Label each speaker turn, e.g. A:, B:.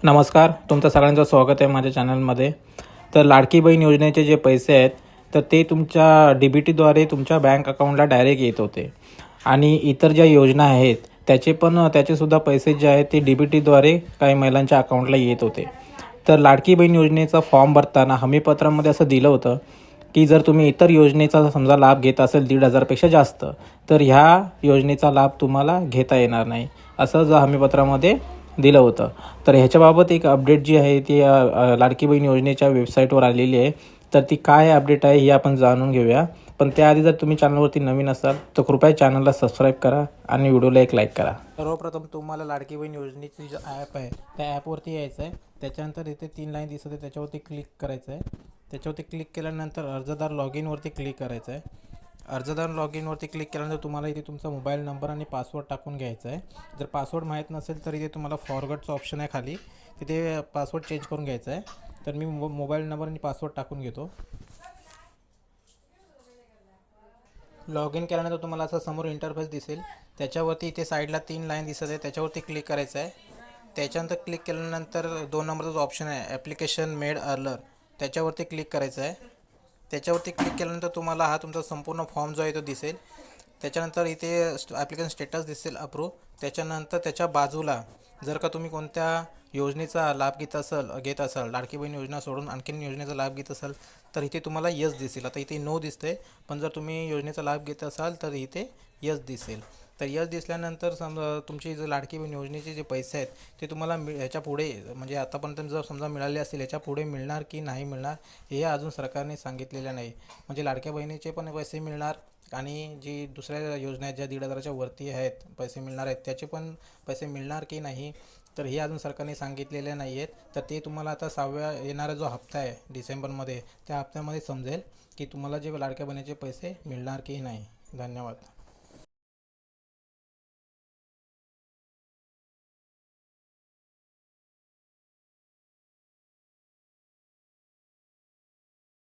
A: नमस्कार, तुमचं सगळ्यांचं स्वागत आहे माझ्या चॅनलमध्ये. तर लाडकी बहीण योजनेचे जे पैसे आहेत तर ते तुमच्या DBTद्वारे तुमच्या बँक अकाउंटला डायरेक्ट येत होते आणि इतर ज्या योजना आहेत त्याचेसुद्धा पैसे जे आहेत ते DBTद्वारे काही महिलांच्या अकाउंटला येत होते. तर लाडकी बहीण योजनेचा फॉर्म भरताना हमीपत्रामध्ये असं दिलं होतं की जर तुम्ही इतर योजनेचा समजा लाभ घेत असेल 1,500पेक्षा जास्त, तर ह्या योजनेचा लाभ तुम्हाला घेता येणार नाही, असं हमीपत्रामध्ये दिलं होतं. तर ह्याच्याबाबत एक अपडेट जी आहे ती लाडकी बहीण योजनेच्या वेबसाईटवर आलेली आहे. तर ती काय अपडेट आहे ही आपण जाणून घेऊया. पण त्याआधी जर तुम्ही चॅनलवरती नवीन असाल तर कृपया चॅनलला सबस्क्राईब करा आणि व्हिडिओला एक लाईक करा. सर्वप्रथम तुम्हाला लाडकी बहीण योजनेची जो ॲप आहे त्या ॲपवरती यायचं आहे. त्याच्यानंतर इथे 3 लाईन दिसत आहे, त्याच्यावरती क्लिक करायचं आहे. त्याच्यावरती क्लिक केल्यानंतर अर्जदार लॉग इनवरती क्लिक करायचं आहे. अर्जदार लॉग इनवरती क्लिक केल्यानंतर तुम्हाला इथे तुमचा मोबाईल नंबर आणि पासवर्ड टाकून घ्यायचा आहे. जर पासवर्ड माहीत नसेल तर इथे तुम्हाला फॉरगॉटचं ऑप्शन आहे खाली, तिथे पासवर्ड चेंज करून घ्यायचा आहे. तर मी मोबाईल नंबर आणि पासवर्ड टाकून घेतो. लॉग इन केल्यानंतर तुम्हाला असं समोर इंटरफेस दिसेल. त्याच्यावरती इथे साईडला 3 लाईन दिसत आहे, त्याच्यावरती क्लिक करायचं आहे. त्याच्यानंतर क्लिक केल्यानंतर 2 नंबरचा जो ऑप्शन आहे ॲप्लिकेशन मेड अर्नर, त्याच्यावरती क्लिक करायचं आहे. त्याच्यावरती क्लिक केल्यानंतर तुम्हाला हा तुमचा संपूर्ण फॉर्म जो आहे तो दिसेल. त्याच्यानंतर इथे ॲप्लिकेशन स्टेटस दिसेल अप्रूव्ह. त्याच्यानंतर त्याच्या बाजूला जर का तुम्ही कोणत्या योजनेचा लाभ घेत असाल लाडकी बहीण योजना सोडून आणखीन योजनेचा लाभ घेत असाल तर इथे तुम्हाला यस दिसेल. आता इथे नो दिसते, पण जर तुम्ही योजनेचा लाभ घेत असाल तर इथे यस दिसेल. तर यस दिसल्यानंतर समजा तुमची जर लाडकी बहीण योजनेचे जे पैसे आहेत ते तुम्हाला ह्याच्या पुढे म्हणजे आतापर्यंत जर समजा मिळाले असतील ह्याच्या पुढे मिळणार की नाही मिळणार हे अजून सरकारने सांगितलेलं नाही. म्हणजे लाडक्या बहिणीचे पण पैसे मिळणार आणि जी दुसऱ्या योजना आहेत ज्या 1,500च्या वरती आहेत पैसे मिळणार आहेत त्याचे पण पैसे मिळणार की नाही तर हे अजून सरकारने सांगितलेले नाही आहेत. तर ते तुम्हाला आता 6व्या येणारा जो हप्ता आहे डिसेंबरमध्ये त्या हप्त्यामध्ये समजेल की तुम्हाला जे लाडक्या बहिणीचे पैसे मिळणार की नाही. धन्यवाद.